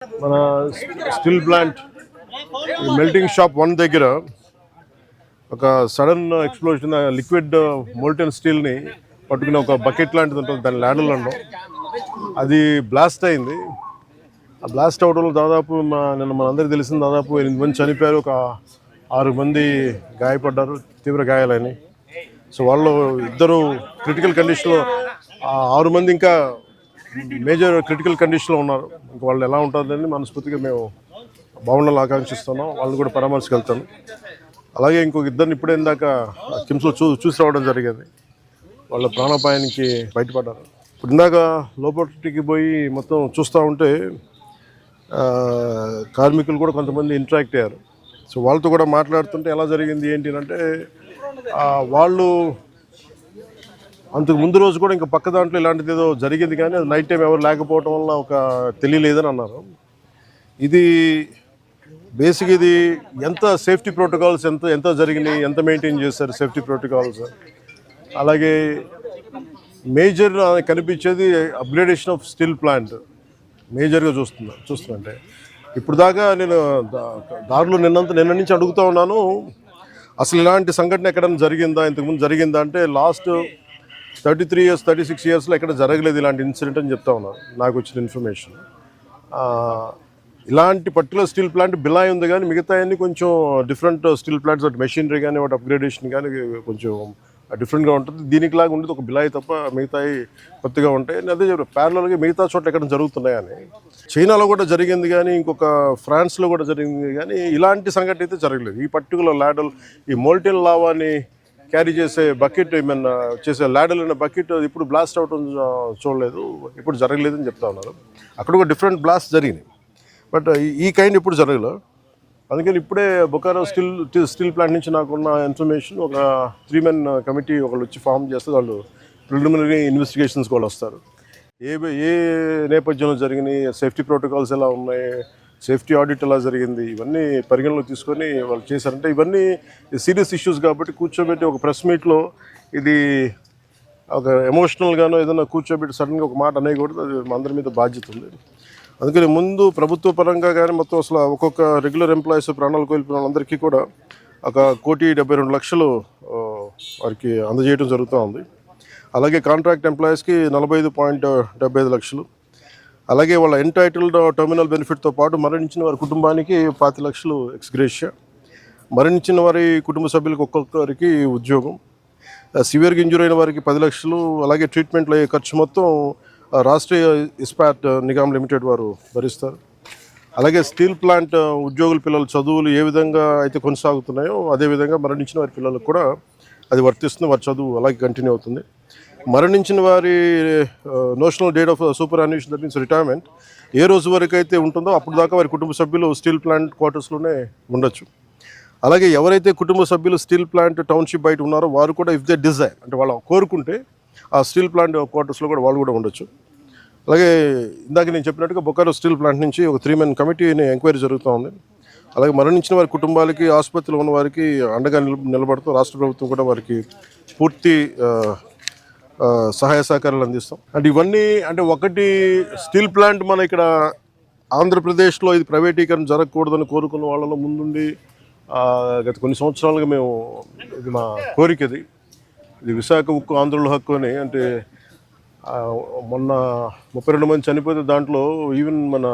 మన steel plant melting shop 1 దగ్గర ఒక సడన్ ఎక్స్ప్లోజన్, లిక్విడ్ మోల్టెన్ స్టీల్ని పట్టుకుని ఒక బకెట్ లాంటిది ఉంటుంది, దాని ల్యాడర్లలో అది బ్లాస్ట్ అయింది. ఆ బ్లాస్ట్ అవడంలో దాదాపు నిన్న మనందరికీ తెలిసింది, దాదాపు 8 మంది చనిపోయారు, ఒక 6 మంది గాయపడ్డారు, తీవ్ర గాయాలని. సో వాళ్ళు ఇద్దరు క్రిటికల్ కండిషన్లో, 6 మంది ఇంకా మేజర్ క్రిటికల్ కండిషన్లో ఉన్నారు. ఇంకా వాళ్ళు ఎలా ఉంటుందని మనస్ఫూర్తిగా మేము బాగుండాలని ఆకాంక్షిస్తున్నాం. వాళ్ళు కూడా పరామర్శకు వెళ్తాను. అలాగే ఇంకొక ఇద్దరిని ఇప్పుడే ఇందాక కిమ్స్లో చూసి రావడం జరిగింది. వాళ్ళ ప్రాణాపాయానికి బయటపడ్డారు. ఇప్పుడు ఇందాక లోపలికి పోయి మొత్తం చూస్తూ ఉంటే కార్మికులు కూడా కొంతమంది ఇంటరాక్ట్ అయ్యారు. సో వాళ్ళతో కూడా మాట్లాడుతుంటే ఎలా జరిగింది ఏంటి అంటే, వాళ్ళు అంతకు ముందు రోజు కూడా ఇంకా పక్క దాంట్లో ఇలాంటిది ఏదో జరిగింది, కానీ అది నైట్ టైం ఎవరు లేకపోవడం వల్ల ఒక తెలియలేదని అన్నారు. ఇది బేసిక్, ఇది ఎంత సేఫ్టీ ప్రోటోకాల్స్ ఎంత జరిగినాయి, ఎంత మెయింటైన్ చేశారు సేఫ్టీ ప్రోటోకాల్స్. అలాగే మేజర్ కనిపించేది అప్గ్రేడేషన్ ఆఫ్ స్టీల్ ప్లాంట్ మేజర్గా చూస్తుంటే ఇప్పుడు దాకా నేను దారిలో నిన్న నుంచి అడుగుతూ ఉన్నాను, అసలు ఇలాంటి సంఘటన ఎక్కడైనా జరిగిందా, ఇంతకుముందు జరిగిందా అంటే లాస్ట్ 33 years 36 yearsలో ఎక్కడ జరగలేదు ఇలాంటి ఇన్సిడెంట్ అని చెప్తా ఉన్నారు నాకు వచ్చిన ఇన్ఫర్మేషన్. ఇలాంటి పర్టికులర్ స్టీల్ ప్లాంట్ బిలాయ్ ఉంది, కానీ మిగతా అన్ని కొంచెం డిఫరెంట్ స్టీల్ ప్లాంట్స్, వాటి మెషినరీ కానీ వాటి అప్గ్రేడేషన్ కానీ కొంచెం డిఫరెంట్గా ఉంటుంది. దీనికి లాగా ఉండేది ఒక బిలాయ్ తప్ప మిగతాయి కొత్తగా ఉంటాయి. అదే ప్యారలల్గా మిగతా చోట్ల ఎక్కడ జరుగుతున్నాయని. చైనాలో కూడా జరిగింది, కానీ ఇంకొక ఫ్రాన్స్లో కూడా జరిగింది, కానీ ఇలాంటి సంఘటన అయితే జరగలేదు. ఈ పర్టికులర్ ల్యాడల్, ఈ మోల్టెన్ లావాని క్యారీ చేసే బకెట్, ఏమన్నా చేసే ల్యాడల్ అనే బకెట్ ఇప్పుడు బ్లాస్ట్ అవటం చూడలేదు, ఇప్పుడు జరగలేదని చెప్తా ఉన్నారు. అక్కడ ఒక డిఫరెంట్ బ్లాస్ట్ జరిగినాయి, బట్ ఈ కైండ్ ఇప్పుడు జరగలేదు. అందుకని ఇప్పుడే బొకారో స్టీల్ ప్లాంట్ నుంచి నాకున్న ఇన్ఫర్మేషన్, ఒక 3 men కమిటీ ఒకళ్ళు వచ్చి ఫామ్ చేస్తే వాళ్ళు ప్రిలిమినరీ ఇన్వెస్టిగేషన్స్ కూడా వస్తారు. ఏ నేపథ్యంలో జరిగినాయి, సేఫ్టీ ప్రోటోకాల్స్ ఎలా ఉన్నాయి, సేఫ్టీ ఆడిట్ ఎలా జరిగింది, ఇవన్నీ పరిగణలో తీసుకొని వాళ్ళు చేశారంటే ఇవన్నీ సీరియస్ ఇష్యూస్ కాబట్టి కూర్చోబెట్టి ఒక ప్రెస్ మీట్లో ఇది ఒక ఎమోషనల్గానో ఏదైనా కూర్చోబెట్టి సడన్గా ఒక మాట అనేయకూడదు. అది మా అందరి మీద బాధ్యత ఉంది. అందుకని ముందు ప్రభుత్వ పరంగా కానీ మొత్తం అసలు ఒక్కొక్క రెగ్యులర్ ఎంప్లాయీస్ ప్రాణాలు కోల్పోయిన వాళ్ళందరికీ కూడా 1,72,00,000 వారికి అందజేయడం జరుగుతూ ఉంది. అలాగే కాంట్రాక్ట్ ఎంప్లాయీస్కి 45.75 లక్షలు, అలాగే వాళ్ళ ఎంటైటిల్డ్ టర్మినల్ బెనిఫిట్తో పాటు మరణించిన వారి కుటుంబానికి 5 లక్షలు ఎక్స్గ్రేషియా, మరణించిన వారి కుటుంబ సభ్యులకు ఒక్కొక్కరికి ఉద్యోగం, సివియర్గా ఇంజూర్ అయిన వారికి 10 లక్షలు, అలాగే ట్రీట్మెంట్లో అయ్యే ఖర్చు మొత్తం రాష్ట్రీయ ఇస్పాట్ నిగమ్ లిమిటెడ్ వారు భరిస్తారు. అలాగే స్టీల్ ప్లాంట్ ఉద్యోగుల పిల్లల చదువులు ఏ విధంగా అయితే కొనసాగుతున్నాయో అదేవిధంగా మరణించిన వారి పిల్లలకు కూడా అది వర్తిస్తుంది. వారి చదువు అలాగే కంటిన్యూ అవుతుంది. మరణించిన వారి notional date of superannuation, that means retirement, ఏ రోజు వరకు అయితే ఉంటుందో అప్పుడు దాకా వారి కుటుంబ సభ్యులు స్టీల్ ప్లాంట్ క్వార్టర్స్లోనే ఉండొచ్చు. అలాగే ఎవరైతే కుటుంబ సభ్యులు స్టీల్ ప్లాంట్ టౌన్షిప్ బయట ఉన్నారో వారు కూడా ఇఫ్ దే డిజైర్, అంటే వాళ్ళు కోరుకుంటే ఆ స్టీల్ ప్లాంట్ క్వార్టర్స్లో కూడా వాళ్ళు కూడా ఉండొచ్చు. అలాగే ఇందాక నేను చెప్పినట్టుగా బొకారో స్టీల్ ప్లాంట్ నుంచి ఒక 3 men కమిటీని ఎంక్వైరీ జరుగుతూ ఉంది. అలాగే మరణించిన వారి కుటుంబాలకి, ఆసుపత్రిలో ఉన్న వారికి అండగా నిలబడుతూ రాష్ట్ర ప్రభుత్వం కూడా వారికి పూర్తి సహాయ సహకారాలు అందిస్తాం. అంటే ఇవన్నీ అంటే ఒకటి స్టీల్ ప్లాంట్ మన ఇక్కడ ఆంధ్రప్రదేశ్లో ఇది ప్రైవేటీకరణ జరగకూడదని కోరుకున్న వాళ్ళలో ముందుండి గత కొన్ని సంవత్సరాలుగా మేము, ఇది మా కోరిక, ఇది విశాఖ ఉక్కు ఆంధ్రుల హక్కు అని. అంటే మొన్న 32 మంది చనిపోతే దాంట్లో ఈవెన్ మన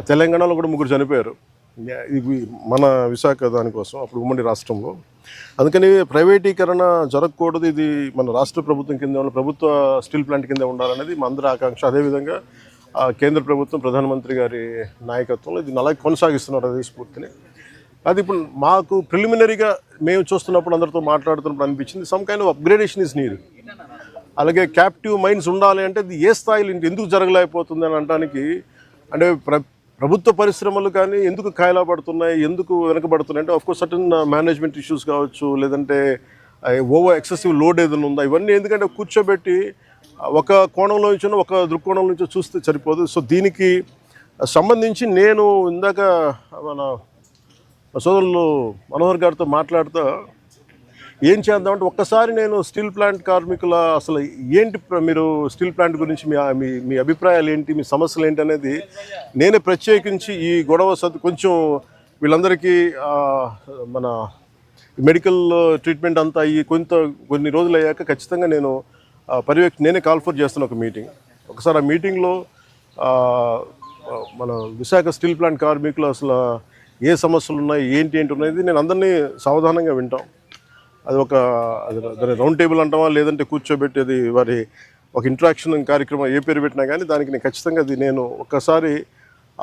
తెలంగాణలో కూడా 3 చనిపోయారు. ఇది మన విశాఖ దానికోసం అప్పుడు ఉమ్మడి రాష్ట్రంలో. అందుకని ప్రైవేటీకరణ జరగకూడదు, ఇది మన రాష్ట్ర ప్రభుత్వం కింద ఉన్న ప్రభుత్వ స్టీల్ ప్లాంట్ కింద ఉండాలనేది మా అందరి ఆకాంక్ష. అదేవిధంగా కేంద్ర ప్రభుత్వం ప్రధానమంత్రి గారి నాయకత్వంలో ఇది అలాగే కొనసాగిస్తున్నారు అదే స్ఫూర్తిని. అది ఇప్పుడు మాకు ప్రిలిమినరీగా మేము చూస్తున్నప్పుడు అందరితో మాట్లాడుతున్నప్పుడు అనిపించింది, some kind of upgradation is need. అలాగే క్యాప్టివ్ మైన్స్ ఉండాలి అంటే అది ఏ స్థాయిలో ఎందుకు జరగలేకపోతుంది అని అనడానికి, అంటే ప్రభుత్వ పరిశ్రమలు కానీ ఎందుకు కాయలా పడుతున్నాయి, ఎందుకు వెనకబడుతున్నాయి అంటే ఆఫ్కోర్స్ సర్టన్ మేనేజ్మెంట్ ఇష్యూస్ కావచ్చు, లేదంటే ఓవర్ ఎక్సెసివ్ లోడ్ ఏదైనా ఉందా, ఇవన్నీ ఎందుకంటే కూర్చోబెట్టి ఒక కోణంలో నుంచి ఒక దృక్కోణం నుంచి చూస్తే సరిపోదు. సో దీనికి సంబంధించి నేను ఇందాక మన సోదరులు మనోహర్ గారితో మాట్లాడుతూ ఏం చేద్దామంటే ఒక్కసారి నేను స్టీల్ ప్లాంట్ కార్మికుల అసలు ఏంటి మీరు స్టీల్ ప్లాంట్ గురించి మీ మీ అభిప్రాయాలు ఏంటి, మీ సమస్యలు ఏంటి అనేది నేనే ప్రత్యేకించి ఈ గొడవ కొంచెం వీళ్ళందరికీ మన మెడికల్ ట్రీట్మెంట్ అంతా అయ్యి కొన్ని రోజులు అయ్యాక ఖచ్చితంగా నేను నేనే కాల్ ఫర్ చేస్తాను ఒక మీటింగ్. ఒకసారి ఆ మీటింగ్లో మన విశాఖ స్టీల్ ప్లాంట్ కార్మికులు అసలు ఏ సమస్యలు ఉన్నాయి ఏంటి ఉన్నది నేను అందరినీ సావధానంగా వింటాం. అది దాని రౌండ్ టేబుల్ అంటామా లేదంటే కూర్చోబెట్టేది వారి ఒక ఇంట్రాక్షన్ కార్యక్రమం ఏ పేరు పెట్టినా కానీ దానికి నేను ఖచ్చితంగా నేను ఒక్కసారి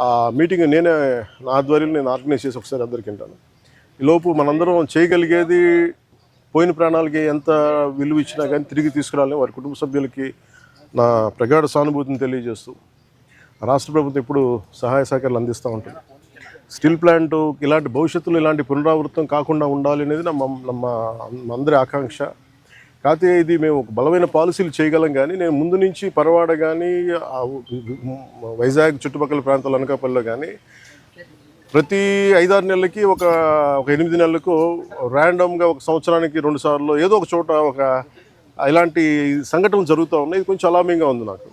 ఆ మీటింగ్ నేనే నా ఆధ్వర్యంలో నేను ఆర్గనైజ్ చేసి ఒకసారి అందరికి వింటాను. ఈలోపు మనందరం చేయగలిగేది పోయిన ప్రాణాలకి ఎంత విలువ ఇచ్చినా కానీ తిరిగి తీసుకురాలి. వారి కుటుంబ సభ్యులకి నా ప్రగాఢ సానుభూతిని తెలియజేస్తూ రాష్ట్ర ప్రభుత్వం ఎప్పుడు సహాయ సహకారాలు అందిస్తూ ఉంటుంది. స్టీల్ ప్లాంట్ ఇలాంటి భవిష్యత్తులో ఇలాంటి పునరావృతం కాకుండా ఉండాలి అనేది మా అందరి ఆకాంక్ష. కాకపోతే ఇది మేము ఒక బలమైన పాలసీలు చేయగలం కానీ నేను ముందు నుంచి పరవాడ కానీ వైజాగ్ చుట్టుపక్కల ప్రాంతాల అనకాపల్లిలో కానీ ప్రతి 5-6 నెలలకి ఒక 8 నెలలకు ర్యాండమ్గా ఒక సంవత్సరానికి 2 సార్లు ఏదో ఒక చోట ఇలాంటి సంఘటనలు జరుగుతూ ఉన్నాయి. ఇది కొంచెం అలామింగ్గా ఉంది నాకు.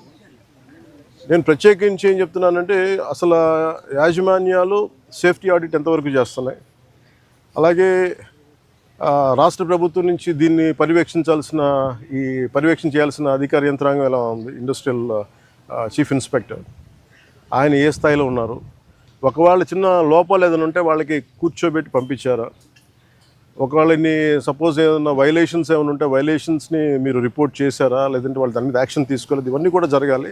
నేను ప్రత్యేకించి ఏం చెప్తున్నానంటే అసలు యాజమాన్యాలు సేఫ్టీ ఆడిట్ ఎంతవరకు చేస్తున్నాయి, అలాగే రాష్ట్ర ప్రభుత్వం నుంచి దీన్ని పర్యవేక్షణ చేయాల్సిన అధికార యంత్రాంగం ఎలా ఉంది, ఇండస్ట్రియల్ చీఫ్ ఇన్స్పెక్టర్ ఆయన ఏ స్థాయిలో ఉన్నారు, ఒకవేళ చిన్న లోపాలు ఏదైనా ఉంటే వాళ్ళకి కూర్చోబెట్టి పంపించారా, ఒకవేళ సపోజ్ ఏదైనా వైలేషన్స్ ఏమైనా ఉంటే వైలేషన్స్ని మీరు రిపోర్ట్ చేశారా, లేదంటే వాళ్ళు దాని మీద యాక్షన్ తీసుకోలేదు, ఇవన్నీ కూడా జరగాలి.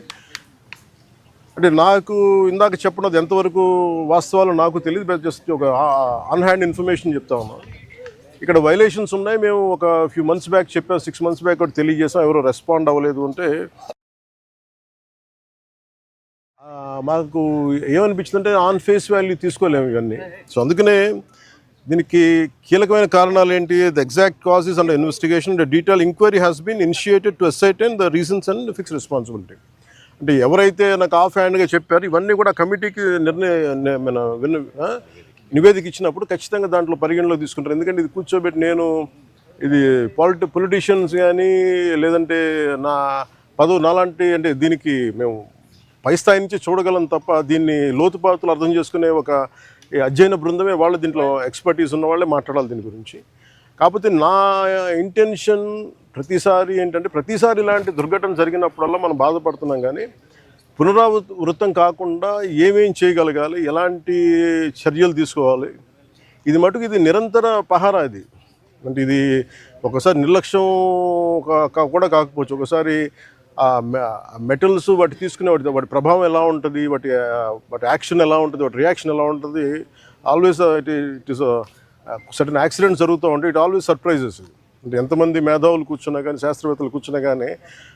అంటే నాకు ఇందాక చెప్పినది ఎంతవరకు వాస్తవాలు నాకు తెలియదు, జస్ట్ ఒక ఆన్ హ్యాండ్ ఇన్ఫర్మేషన్ చెప్తా ఉన్నాను. ఇక్కడ వైలేషన్స్ ఉన్నాయి, మేము ఒక ఫ్యూ మంత్స్ బ్యాక్ చెప్పాం, 6 months బ్యాక్ ఒకటి తెలియజేసాం, ఎవరో రెస్పాండ్ అవ్వలేదు అంటే మాకు ఏమనిపించిందంటే ఆన్ ఫేస్ వాల్యూ తీసుకోలేము ఇవన్నీ. సో అందుకనే దీనికి కీలకమైన కారణాలు ఏంటి, the exact causes and investigation the detail enquiry has been initiated to ascertain the reasons and fix responsibility. అంటే ఎవరైతే నాకు ఆఫ్ హ్యాండ్గా చెప్పారు ఇవన్నీ కూడా కమిటీకి నివేదిక ఇచ్చినప్పుడు ఖచ్చితంగా దాంట్లో పరిగణలోకి తీసుకుంటారు. ఎందుకంటే ఇది కూర్చోబెట్టి నేను ఇది పొలిటీషియన్స్ కానీ లేదంటే నా పదవి నాలాంటి అంటే దీనికి మేము పై స్థాయి నుంచి చూడగలం తప్ప దీన్ని లోతుపాతులు అర్థం చేసుకునే ఒక అధ్యయన బృందమే వాళ్ళు దీంట్లో ఎక్స్పర్టీస్ ఉన్న వాళ్ళే మాట్లాడాలి దీని గురించి. కాకపోతే నా ఇంటెన్షన్ ప్రతిసారి ఏంటంటే ప్రతిసారి ఇలాంటి దుర్ఘటన జరిగినప్పుడల్లా మనం బాధపడుతున్నాం కానీ పునరావృతం కాకుండా ఏమేం చేయగలగాలి, ఎలాంటి చర్యలు తీసుకోవాలి, ఇది మటుకు ఇది నిరంతర పహారా. ఇది అంటే ఇది ఒకసారి నిర్లక్ష్యం కూడా కాకపోవచ్చు, ఒకసారి మెటల్స్ వాటి తీసుకునే వాటి ప్రభావం ఎలా ఉంటుంది, వాటి యాక్షన్ ఎలా ఉంటుంది, వాటి రియాక్షన్ ఎలా ఉంటుంది, always it is certain accidents జరుగుతూ ఉంటాయి. It always surprises. అంటే ఎంతమంది మేధావులు కూర్చున్నా కానీ శాస్త్రవేత్తలు కూర్చున్నా కానీ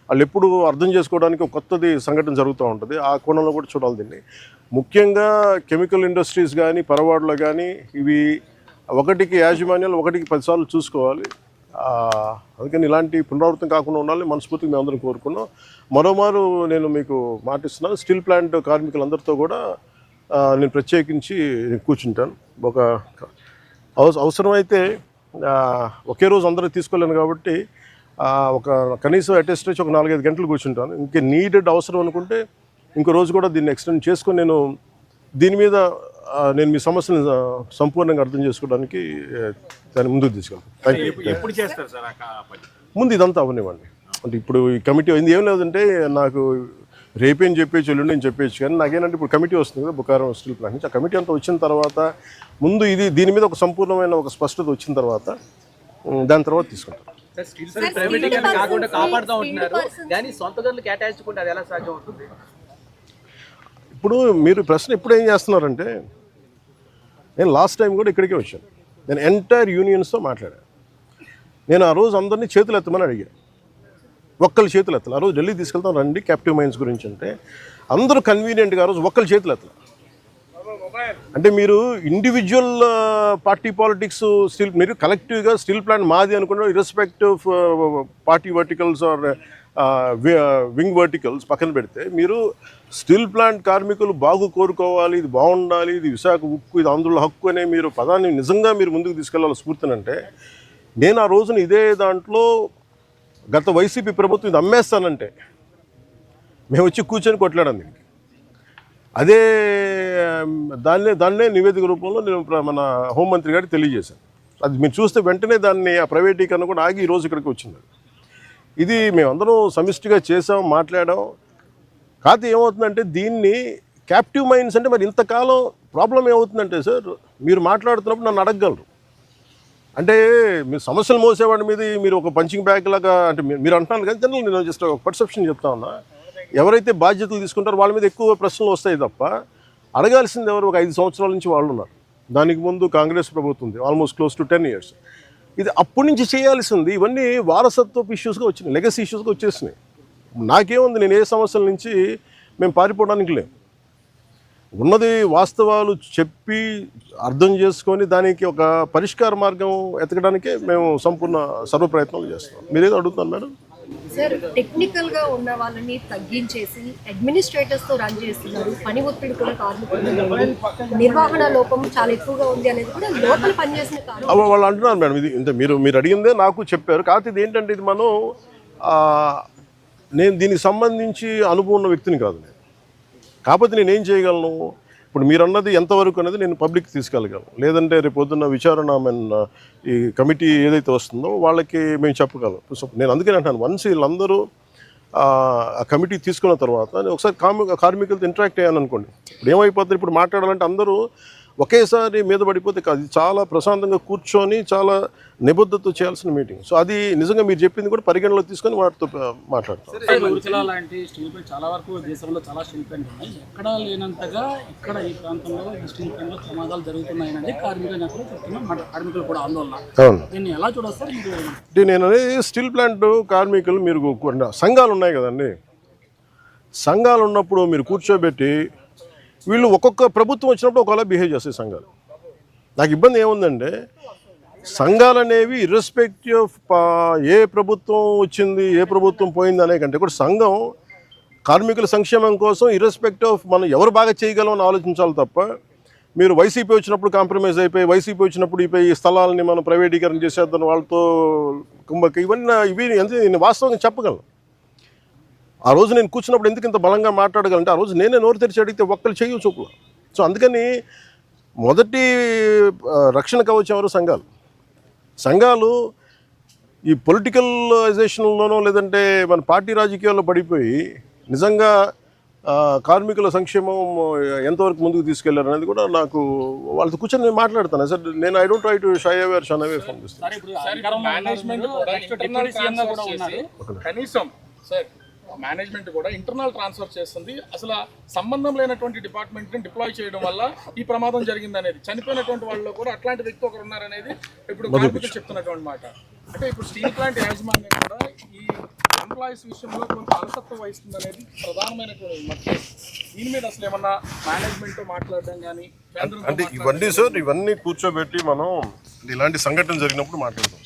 వాళ్ళు ఎప్పుడు అర్థం చేసుకోవడానికి ఒక కొత్తది సంఘటన జరుగుతూ ఉంటుంది. ఆ కోణంలో కూడా చూడాలి దీన్ని. ముఖ్యంగా కెమికల్ ఇండస్ట్రీస్ కానీ పరవాడలో కానీ ఇవి ఒకటికి యాజమాన్యాలు 1కి 10 సార్లు చూసుకోవాలి. అందుకని ఇలాంటి పునరావృతం కాకుండా ఉండాలని మనస్ఫూర్తిగా మేము అందరం కోరుకున్నాం. మరోమారు నేను మీకు మాటిస్తున్నాను, స్టీల్ ప్లాంట్ కార్మికులందరితో కూడా నేను ప్రత్యేకించి కూర్చుంటాను. ఒక అవసరమైతే ఒకే రోజు అందరూ తీసుకోలేను కాబట్టి ఒక కనీసం అటెస్ట్ ఒక 4-5 గంటలు కూర్చుంటాను. ఇంకే నీడెడ్ అవసరం అనుకుంటే ఇంకో రోజు కూడా దీన్ని ఎక్స్టెండ్ చేసుకొని నేను దీని మీద నేను మీ సమస్యను సంపూర్ణంగా అర్థం చేసుకోవడానికి దాన్ని ముందుకు తీసుకెళ్తాను. ముందు ఇదంతా అవనివ్వండి. అంటే ఇప్పుడు ఈ కమిటీ అయింది ఏం లేదంటే నాకు రేపేం చెప్పేసి ఎల్లుండి అని చెప్పేసి, కానీ నాకేంటంటే ఇప్పుడు కమిటీ వస్తుంది కదా బుకారం స్టీల్ ప్లాంట్ నుంచి. ఆ కమిటీ అంతా వచ్చిన తర్వాత ముందు దీని మీద ఒక సంపూర్ణమైన ఒక స్పష్టత వచ్చిన తర్వాత దాని తర్వాత తీసుకుంటాం. ఇప్పుడు మీరు ప్రశ్న ఎప్పుడు ఏం చేస్తున్నారంటే, నేను లాస్ట్ టైం కూడా ఇక్కడికే వచ్చాను, నేను ఎంటైర్ యూనియన్స్తో మాట్లాడాను. నేను ఆ రోజు అందరినీ చేతులు ఎత్తమని అడిగాను, ఒక్కళ్ళు చేతులు ఎత్తలు. ఆ రోజు ఢిల్లీ తీసుకెళ్తాం రండి క్యాప్టివ్ మైన్స్ గురించి అంటే అందరూ కన్వీనియంట్గా ఆ రోజు ఒక్కళ్ళు చేతులు ఎత్తలు. అంటే మీరు ఇండివిజువల్ పార్టీ పాలిటిక్స్ మీరు కలెక్టివ్గా స్టీల్ ప్లాంట్ మాది అనుకున్న irrespective party verticals or wing verticals పక్కన పెడితే మీరు స్టీల్ ప్లాంట్ కార్మికులు బాగు కోరుకోవాలి, ఇది బాగుండాలి, ఇది విశాఖ ఉక్కు, ఇది ఆంధ్రుల హక్కు అనే మీరు పదాన్ని నిజంగా మీరు ముందుకు తీసుకెళ్ళాలి స్ఫూర్తినంటే నేను ఆ రోజున ఇదే దాంట్లో గత వైసీపీ ప్రభుత్వం ఇది అమ్మేస్తానంటే మేము వచ్చి కూర్చొని కొట్లాడాం దీనికి. అదే దాన్నే నివేదిక రూపంలో నేను మన హోంమంత్రి గారికి తెలియజేశాను. అది మీరు చూస్తే వెంటనే దాన్ని ఆ ప్రైవేటీకరణ కూడా ఆగి ఈరోజు ఇక్కడికి వచ్చింది. ఇది మేమందరం సమిష్టిగా చేసాం, మాట్లాడాం. కాకపోతే ఏమవుతుందంటే దీన్ని క్యాప్టివ్ మైండ్స్ అంటే మరి ఇంతకాలం ప్రాబ్లం ఏమవుతుందంటే సార్, మీరు మాట్లాడుతున్నప్పుడు నన్ను అడగగలరు. అంటే మీరు సమస్యలు మోసేవాడి మీద మీరు ఒక పంచింగ్ బ్యాగ్ లాగా అంటే మీరు అంటున్నారు కానీ జనరల్ నేను జస్ట్ ఒక పర్సెప్షన్ చెప్తా ఉన్నా. ఎవరైతే బాధ్యతలు తీసుకుంటారో వాళ్ళ మీద ఎక్కువ ప్రశ్నలు వస్తాయి తప్ప అడగాల్సింది ఎవరు? ఒక 5 సంవత్సరాల నుంచి వాళ్ళు ఉన్నారు. దానికి ముందు కాంగ్రెస్ ప్రభుత్వం ఉంది, ఆల్మోస్ట్ క్లోజ్ టు 10 years. ఇది అప్పటి నుంచి చేయాల్సింది. ఇవన్నీ వారసత్వపు ఇష్యూస్గా వచ్చినాయి, లెగసీ ఇష్యూస్గా వచ్చేసినాయి. నాకేముంది, నేను ఏ సమస్యల నుంచి మేము పారిపోవడానికి లేము. ఉన్నది వాస్తవాలు చెప్పి అర్థం చేసుకొని దానికి ఒక పరిష్కార మార్గం ఎతకడానికే మేము సంపూర్ణ సర్వ ప్రయత్నాలు చేస్తాం. మీరేదో అడుగుతాను మేడం. సార్, టెక్నికల్గా ఉన్న వాళ్ళని తగ్గించేసి అడ్మినిస్ట్రేటర్స్తో రన్ చేస్తున్నారు. పని ఒత్తిడి కూడా కార్మికులు, నిర్వహణ లోపం చాలా ఎక్కువగా ఉంది అనేది కూడా లోపల పనిచేసిన వాళ్ళు అంటున్నారు మేడం. ఇది ఇంత మీరు అడిగిందే నాకు చెప్పారు. కాకపోతే ఇది ఏంటంటే ఇది మనం నేను దీనికి సంబంధించి అనుభవం ఉన్న వ్యక్తిని కాదు నేను. కాకపోతే నేను ఏం చేయగలను, ఇప్పుడు మీరు అన్నది ఎంతవరకు అనేది నేను పబ్లిక్ తీసుకెళ్ళగలను. లేదంటే రేపు పొద్దున్న విచారణ ఈ కమిటీ ఏదైతే వస్తుందో వాళ్ళకి మేము చెప్పగలం. సో నేను అందుకని అంటాను, వన్స్ వీళ్ళందరూ ఆ కమిటీ తీసుకున్న తర్వాత నేను ఒకసారి కార్మికులతో ఇంటరాక్ట్ అయ్యాను అనుకోండి, ఇప్పుడు ఏమైపోతుంది, ఇప్పుడు మాట్లాడాలంటే అందరూ ఒకేసారి మీద పడిపోతే కాదు. ఇది చాలా ప్రశాంతంగా కూర్చొని చాలా నిబద్ధతతో చేయాల్సిన మీటింగ్. సో అది నిజంగా మీరు చెప్పింది కూడా పరిగణలో తీసుకొని వాటితో మాట్లాడతాం. చాలా వరకు దేశంలో చాలా స్టీల్ ప్లాంట్ ఉన్నాయి, ఎక్కడ లేనంతగా ఇక్కడ ఈ ప్రాంతంలో ఈ స్టీల్ ప్లాంట్లో ప్రమాదాలు జరుగుతున్నాయని కార్మిక నేతలు చెప్తున్నాం. కార్మికులు కూడా ఆందోళన, దీన్ని ఎలా చూడొస్తారు మీరు? నేను అనేది స్టీల్ ప్లాంట్ కార్మికులు, మీరు సంఘాలు ఉన్నాయి కదండి, సంఘాలు ఉన్నప్పుడు మీరు కూర్చోబెట్టి వీళ్ళు ఒక్కొక్క ప్రభుత్వం వచ్చినప్పుడు ఒకలా బిహేవ్ చేస్తాయి సంఘాలు. నాకు ఇబ్బంది ఏముందంటే సంఘాలు అనేవి ఇర్రెస్పెక్టివ్ ఆఫ్ ఏ ప్రభుత్వం వచ్చింది ఏ ప్రభుత్వం పోయింది అనే కంటే కూడా సంఘం కార్మికుల సంక్షేమం కోసం ఇర్రెస్పెక్టివ్ ఆఫ్ మనం ఎవరు బాగా చేయగలం అని ఆలోచించాలి తప్ప మీరు వైసీపీ వచ్చినప్పుడు కాంప్రమైజ్ అయిపోయి, వైసీపీ వచ్చినప్పుడు ఈ స్థలాలని మనం ప్రైవేటీకరణ చేసేద్దాం వాళ్ళతో కుంభకి ఇవి నేను వాస్తవంగా చెప్పగలను. ఆ రోజు నేను కూర్చున్నప్పుడు ఎందుకు ఇంత బలంగా మాట్లాడగలంటే ఆ రోజు నేనే నోరు తెరిచి అడిగితే ఒక్కరు చేయు చూపులు. సో అందుకని మొదటి రక్షణ కవచం ఎవరు? సంఘాలు ఈ పొలిటికలైజేషన్లోనో లేదంటే మన పార్టీ రాజకీయాల్లో పడిపోయి నిజంగా కార్మికుల సంక్షేమం ఎంతవరకు ముందుకు తీసుకెళ్లారు అనేది కూడా నాకు వాళ్ళతో కూర్చొని నేను మాట్లాడతాను సార్. నేను I don't try to shy away or shun away from this. Management కూడా ఇంటర్నల్ ట్రాన్స్ఫర్ చేస్తుంది. అసలు సంబంధం లేనటువంటి డిపార్ట్మెంట్ని డిప్లాయ్ చేయడం వల్ల ఈ ప్రమాదం జరిగింది అనేది, చనిపోయినటువంటి వాళ్ళలో కూడా అట్లాంటి వ్యక్తి ఒకరు ఉన్నారనేది ఇప్పుడు కార్మికులు చెప్తున్నటువంటి మాట. అంటే ఇప్పుడు స్టీల్ ప్లాంట్ యాజమాన్యం కూడా ఈ ఎంప్లాయీస్ విషయంలో కొంత అలసత్వం వహిస్తుంది అనేది ప్రధానమైనటువంటి మాట. దీని మీద అసలు ఏమన్నా మేనేజ్మెంట్ మాట్లాడడం కానీ అంటే ఇవన్నీ సార్, ఇవన్నీ కూర్చోబెట్టి మనం ఇలాంటి సంఘటన జరిగినప్పుడు మాట్లాడతాం.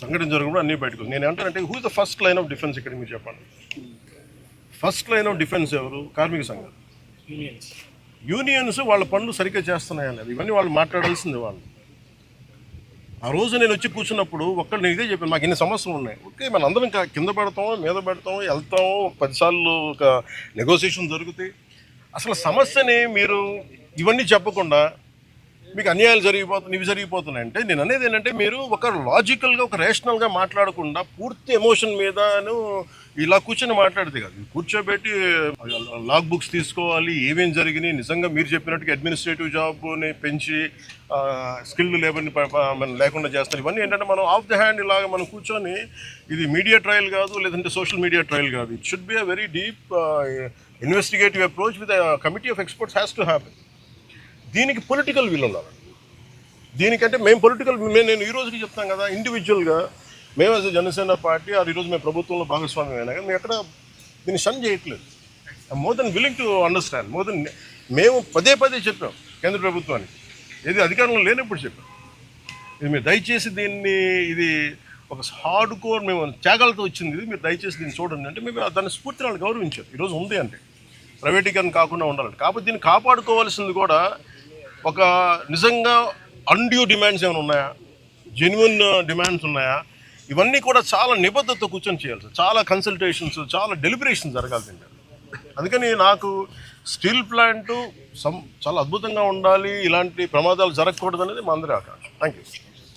సంఘటన జరిగినప్పుడు అన్నీ బయటకు. నేను ఏమంటానంటే who is the first line of defence ఇక్కడ మీరు చెప్పండి. ఫస్ట్ లైన్ ఆఫ్ డిఫెన్స్ ఎవరు? కార్మిక సంఘాలు, యూనియన్స్ వాళ్ళ పనులు సరిగ్గా చేస్తున్నాయనేది ఇవన్నీ వాళ్ళు మాట్లాడాల్సింది. వాళ్ళు ఆ రోజు నేను వచ్చి కూర్చున్నప్పుడు ఒక్కడు నేను ఇదే చెప్పాను, మాకు ఇన్ని సమస్యలు ఉన్నాయి. ఓకే, మన అందరం కింద పెడతాం, మీద పెడతాం, వెళ్తాం, 10 సార్లు ఒక నెగోసియేషన్ జరుగుతాయి. అసలు సమస్యని మీరు ఇవన్నీ చెప్పకుండా మీకు అన్యాయాలు ఇవి జరిగిపోతున్నాయంటే నేను అనేది ఏంటంటే మీరు ఒక లాజికల్గా ఒక రేషనల్గా మాట్లాడకుండా పూర్తి ఎమోషన్ మీదను ఇలా కూర్చొని మాట్లాడితే కాదు. కూర్చోబెట్టి లాగ్ బుక్స్ తీసుకోవాలి, ఏమేమి జరిగినాయి, నిజంగా మీరు చెప్పినట్టుగా అడ్మినిస్ట్రేటివ్ జాబ్ని పెంచి స్కిల్డ్ లేబర్ని లేకుండా చేస్తారు. ఇవన్నీ ఏంటంటే మనం ఆఫ్ ద హ్యాండ్ ఇలాగ మనం కూర్చొని ఇది మీడియా ట్రయల్ కాదు, లేదంటే సోషల్ మీడియా ట్రయల్ కాదు. It should be a very deep investigative approach with committee of experts has to happen. దీనికి పొలిటికల్ వీల్ ఉండాలి. దీనికంటే నేను ఈ రోజుకి చెప్తాను కదా, ఇండివిజువల్గా మేము యాజ్ జనసేన పార్టీ ఈరోజు మేము ప్రభుత్వంలో భాగస్వామ్యం అయినా కానీ మేము ఎక్కడ దీన్ని షన్ చేయట్లేదు. More than willing to understand. మేము పదే చెప్పాం కేంద్ర ప్రభుత్వానికి, ఏది అధికారంలో లేనప్పుడు చెప్పాం, ఇది మీరు దయచేసి దీన్ని, ఇది ఒక హార్డ్ కోర్ మేము త్యాగాలతో వచ్చింది, ఇది మీరు దయచేసి దీన్ని చూడండి అంటే మేము దాన్ని స్ఫూర్తిని వాళ్ళు గౌరవించారు. ఈరోజు ఉంది అంటే ప్రైవేటీకరణ కాకుండా ఉండాలంటే. కాబట్టి దీన్ని కాపాడుకోవాల్సింది కూడా ఒక నిజంగా అన్డ్యూ డిమాండ్స్ ఏమైనా ఉన్నాయా, జెన్యున్ డిమాండ్స్ ఉన్నాయా, ఇవన్నీ కూడా చాలా నిబద్ధతతో కూర్చొని చేయాలి సార్. చాలా కన్సల్టేషన్స్, చాలా డెలిబరేషన్ జరగాల్సిందే. అందుకని నాకు స్టీల్ ప్లాంట్ చాలా అద్భుతంగా ఉండాలి, ఇలాంటి ప్రమాదాలు జరగకూడదు అనేది మా అందరి ఆకాంక్ష. Thank you.